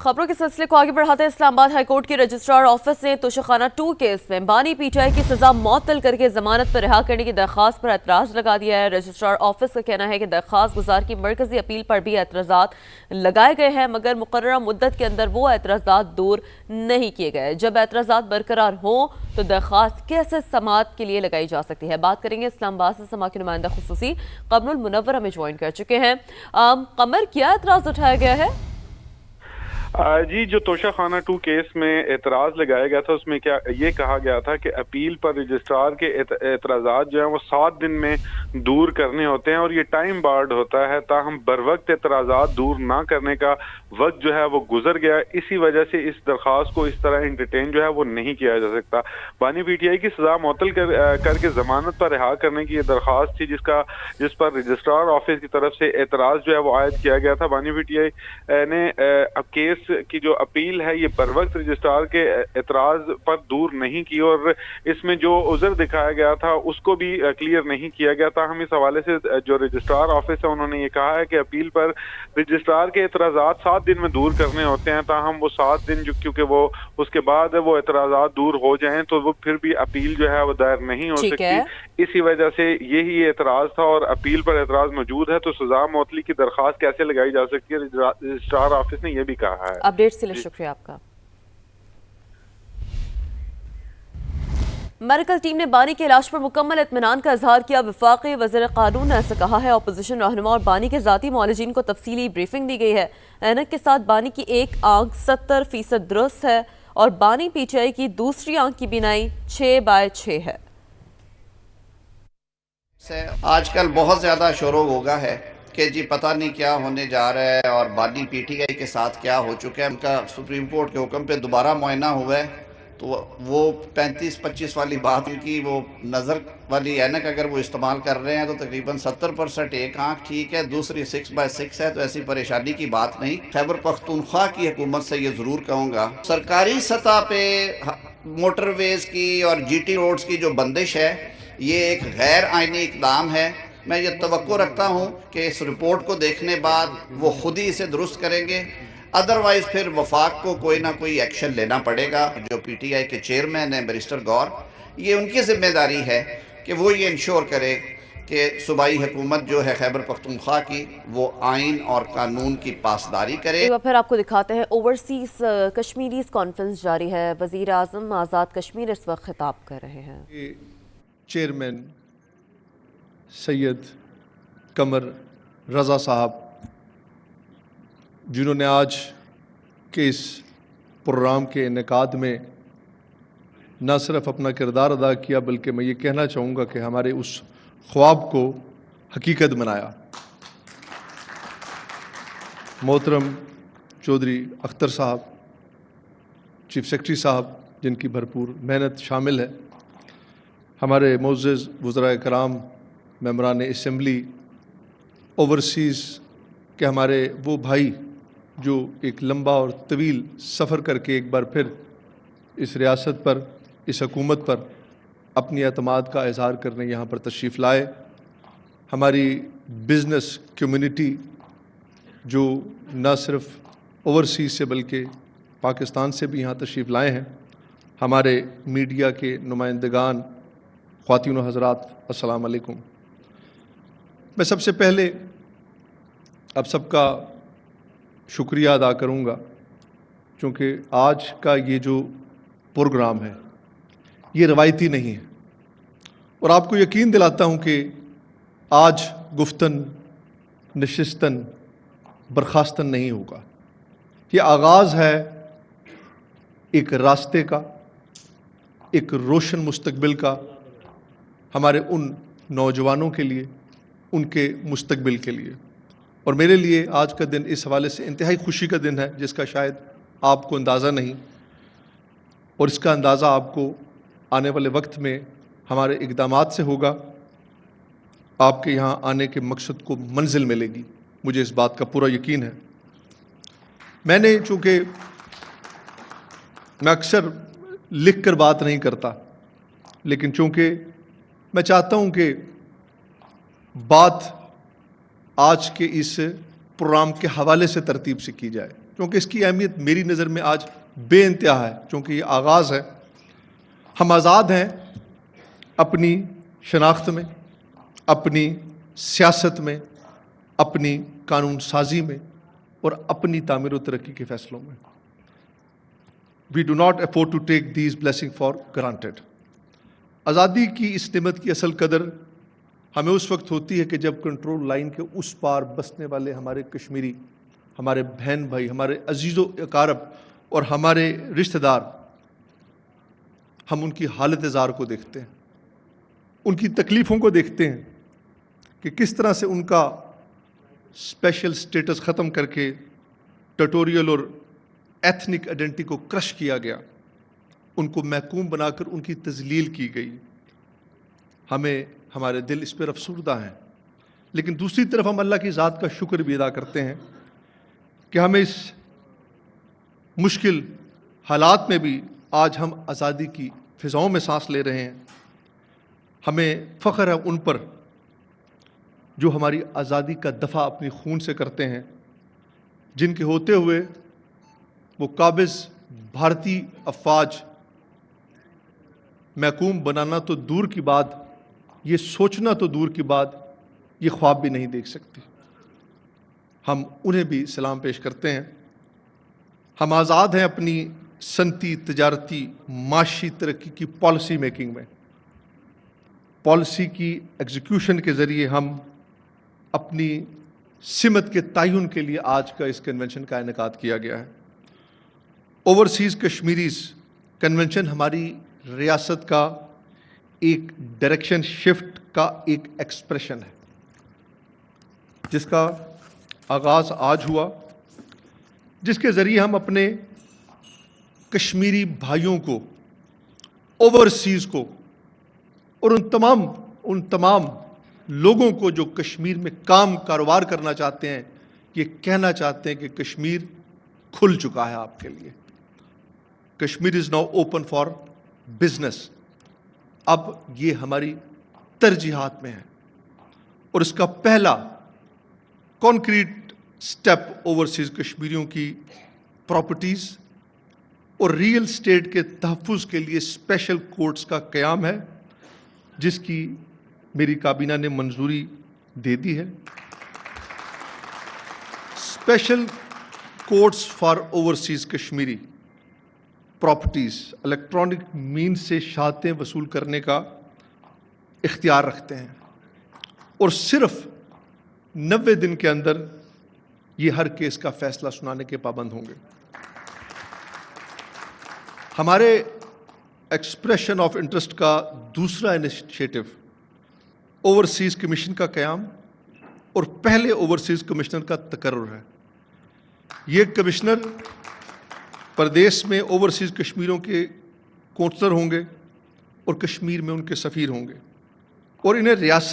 खबरों के सिलसिले को आगे बढ़ाते हैं। इस्लामाबाद हाईकोर्ट के रजिस्ट्रार ऑफिस ने तोशाखाना 2 केस में बानी पीटीआई की सजा मुअत्तल करके जमानत पर रिहा करने की दरख्वास्त पर एतराज लगा दिया है। रजिस्ट्रार ऑफिस का कहना है कि दरख्वास्त गुजार की मरकजी अपील पर भी एतराज़ात लगाए गए हैं, मगर मुकर्ररा मुद्दत के अंदर वो एतराज़ात दूर नहीं किए गए। जब एतराज़ात बरकरार हों तो दरख्वास्त कैसे समाअत के लिए लगाई जा सकती है, बात करेंगे। इस्लामाबाद से समा के नुमाइंदा खुसूसी कमरुल मुनव्वर हमें ज्वाइन कर चुके हैं। कमर, क्या एतराज़ उठाया गया है? जी, जो तोशाखाना 2 केस में एतराज़ लगाया गया था उसमें क्या ये कहा गया था कि अपील पर रजिस्ट्रार के एतराज़ात जो हैं वो 7 दिन में दूर करने होते हैं और ये टाइम बार्ड होता है, ताहम बर वक्त एतराज़ात दूर ना करने का वक्त जो है वो गुजर गया। इसी वजह से इस दरख्वास्त को इस तरह इंटरटेन जो है वो नहीं किया जा सकता। बानी पीटीआई की सजा मुअत्तल करके ज़मानत पर रिहा करने की ये दरख्वास्त थी जिस पर रजिस्ट्रार ऑफिस की तरफ से एतराज़ जो है वो आयद किया गया था। बानी पीटीआई ने केस की जो अपील है ये बर वक्त रजिस्ट्रार के एतराज पर दूर नहीं की और इसमें जो उज़र दिखाया गया था उसको भी क्लियर नहीं किया गया था। हम इस हवाले से जो रजिस्ट्रार ऑफिस है उन्होंने ये कहा है कि अपील पर रजिस्ट्रार के एतराज़ात 7 दिन में दूर करने होते हैं, ताहम वो 7 दिन जो क्योंकि वो उसके बाद वो एतराज़ात दूर हो जाएं तो वो फिर भी अपील जो है वो दायर नहीं हो सकती। इसी वजह से यही एतराज़ था और अपील पर एतराज़ मौजूद है तो सजा मुअत्तली की दरख्वास्त कैसे लगाई जा सकती है, रजिस्ट्रार ऑफिस ने यह भी कहा है। अपडेट्स के लिए शुक्रिया आपका। मेडिकल टीम ने बानी के इलाज पर मुकम्मल इत्मीनान का इजहार किया। वफाकी वज़ीर कानून ने ऐसा कहा है। अपोजिशन रहनुमा और बानी के ज़ाती मुआलिजीन को तफसीली ब्रीफिंग दी गई है। ऐनक के साथ बानी की एक आंख 70% दुरुस्त है और बानी पीटीआई की दूसरी आंख की बीनाई 6/6 है। आजकल बहुत ज़्यादा शोर होगा है कि जी पता नहीं क्या होने जा रहा है और बानी पीटीआई के साथ क्या हो चुका है। उनका सुप्रीम कोर्ट के हुक्म पे दोबारा मुआयना हुआ है तो वो 35-25 वाली बात उनकी वो नज़र वाली ऐनक अगर वो इस्तेमाल कर रहे हैं तो तकरीबन 70% एक आँख ठीक है, दूसरी 6/6 है, तो ऐसी परेशानी की बात नहीं। खैबर पख्तूनख्वा की हुकूमत से ये ज़रूर कहूँगा, सरकारी सतह पे मोटरवेज़ की और जीटी रोड्स की जो बंदिश है ये एक गैर आइनी इक़दाम है। मैं ये तवक्को रखता हूँ कि इस रिपोर्ट को देखने बाद वो खुद ही इसे दुरुस्त करेंगे, अदरवाइज फिर वफाक को कोई ना कोई एक्शन लेना पड़ेगा। जो पीटीआई के चेयरमैन हैं बैरिस्टर गौर, ये उनकी जिम्मेदारी है कि वो ये इंश्योर करे कि सूबाई हुकूमत जो है खैबर पख्तूनख्वा की वो आइन और कानून की पासदारी करे। फिर आपको दिखाते हैं ओवरसीज कश्मीरीज कॉन्फ्रेंस जारी है। वज़ीर आज़म आज़ाद कश्मीर इस वक्त खिताब कर रहे हैं। चेयरमैन सैयद कमर रज़ा साहब जिन्होंने आज के इस प्रोग्राम के इनेकाद में न सिर्फ अपना किरदार अदा किया बल्कि मैं ये कहना चाहूँगा कि हमारे उस ख्वाब को हकीकत बनाया। मोहतरम चौधरी अख्तर साहब, चीफ सेक्रेटरी साहब जिनकी भरपूर मेहनत शामिल है, हमारे मुअज़्ज़ज़ वज़राए कराम, मेंबरान असम्बली, ओवरसीज़ के हमारे वो भाई जो एक लंबा और तवील सफ़र करके एक बार फिर इस रियासत पर, इस हुकूमत पर अपनी एतमाद का इज़हार करने यहाँ पर तशरीफ़ लाए। हमारी बिज़नेस कम्युनिटी जो न सिर्फ ओवरसीज़ से बल्कि पाकिस्तान से भी यहाँ तशरीफ़ लाए हैं। हमारे मीडिया के नुमाइंदगान, ख़वातीन व हज़रात, अस्सलाम वालेकुम। मैं सबसे पहले आप सबका शुक्रिया अदा करूँगा क्योंकि आज का ये जो प्रोग्राम है ये रवायती नहीं है और आपको यकीन दिलाता हूँ कि आज गुफ्तन नशिस्तन बर्खास्तन नहीं होगा। ये आगाज़ है एक रास्ते का, एक रोशन मुस्तकबिल का, हमारे उन नौजवानों के लिए, उनके मुस्तकबिल के लिए। और मेरे लिए आज का दिन इस हवाले से इंतहाई खुशी का दिन है जिसका शायद आपको अंदाज़ा नहीं, और इसका अंदाज़ा आपको आने वाले वक्त में हमारे इक़दामात से होगा। आपके यहाँ आने के मकसद को मंजिल मिलेगी, मुझे इस बात का पूरा यकीन है। मैंने चूँकि मैं अक्सर लिख कर बात नहीं करता, लेकिन चूँकि मैं चाहता हूँ कि बात आज के इस प्रोग्राम के हवाले से तरतीब से की जाए, کیونکہ اس کی اہمیت میری نظر میں آج بے انتہا ہے، چونکہ یہ آغاز ہے۔ ہم آزاد ہیں اپنی شناخت میں، اپنی سیاست میں، اپنی قانون سازی میں اور اپنی تعمیر و ترقی کے فیصلوں میں۔ We do not afford to take these blessings for granted۔ آزادی کی اس نعمت کی اصل قدر ہمیں اس وقت ہوتی ہے کہ جب کنٹرول لائن کے اس پار بسنے والے ہمارے کشمیری، ہمارے بہن بھائی، ہمارے عزیز و اقارب اور ہمارے رشتہ دار، ہم ان کی حالت زار کو دیکھتے ہیں، ان کی تکلیفوں کو دیکھتے ہیں کہ کس طرح سے ان کا اسپیشل سٹیٹس ختم کر کے ٹیٹوریل اور ایتھنک آئیڈینٹی کو کرش کیا گیا، ان کو محکوم بنا کر ان کی تذلیل کی گئی۔ ہمارے دل اس پر افسردہ ہیں، لیکن دوسری طرف ہم اللہ کی ذات کا شکر بھی ادا کرتے ہیں کہ ہمیں اس مشکل حالات میں بھی آج ہم آزادی کی فضاؤں میں سانس لے رہے ہیں۔ ہمیں فخر ہے ان پر جو ہماری آزادی کا دفاع اپنی خون سے کرتے ہیں، جن کے ہوتے ہوئے وہ قابض بھارتی افواج محکوم بنانا تو دور کی بات، یہ سوچنا تو دور کی بات، یہ خواب بھی نہیں دیکھ سکتی۔ ہم انہیں بھی سلام پیش کرتے ہیں۔ ہم آزاد ہیں اپنی صنعتی، تجارتی، معاشی ترقی کی پالیسی میکنگ میں۔ پالیسی کی ایگزیکیوشن کے ذریعے ہم اپنی سمت کے تعین کے لیے آج کا اس کنونشن کا انعقاد کیا گیا ہے۔ اوورسیز کشمیریز کنونشن ہماری ریاست کا ایک ڈائریکشن شفٹ کا ایک ایکسپریشن ہے، جس کا آغاز آج ہوا، جس کے ذریعے ہم اپنے کشمیری بھائیوں کو، اوورسیز کو اور ان تمام لوگوں کو جو کشمیر میں کاروبار کرنا چاہتے ہیں، یہ کہنا چاہتے ہیں کہ کشمیر کھل چکا ہے آپ کے لیے۔ Kashmir is now open for business. اب یہ ہماری ترجیحات میں ہے، اور اس کا پہلا کانکریٹ سٹیپ اوورسیز کشمیریوں کی پراپرٹیز اور ریئل اسٹیٹ کے تحفظ کے لیے اسپیشل کورٹس کا قیام ہے، جس کی میری کابینہ نے منظوری دے دی ہے۔ Special courts for overseas Kashmiri properties electronic mean سے شہادتیں وصول کرنے کا اختیار رکھتے ہیں، اور صرف 90 دن کے اندر یہ ہر کیس کا فیصلہ سنانے کے پابند ہوں گے۔ ہمارے ایکسپریشن آف انٹرسٹ کا دوسرا انیشیٹو اوورسیز کمیشن کا قیام اور پہلے اوورسیز کمشنر کا تقرر ہے۔ یہ کمشنر پردیش میں اوورسیز کشمیریوں کے کونسلر ہوں گے اور کشمیر میں ان کے سفیر ہوں گے، اور انہیں ریاست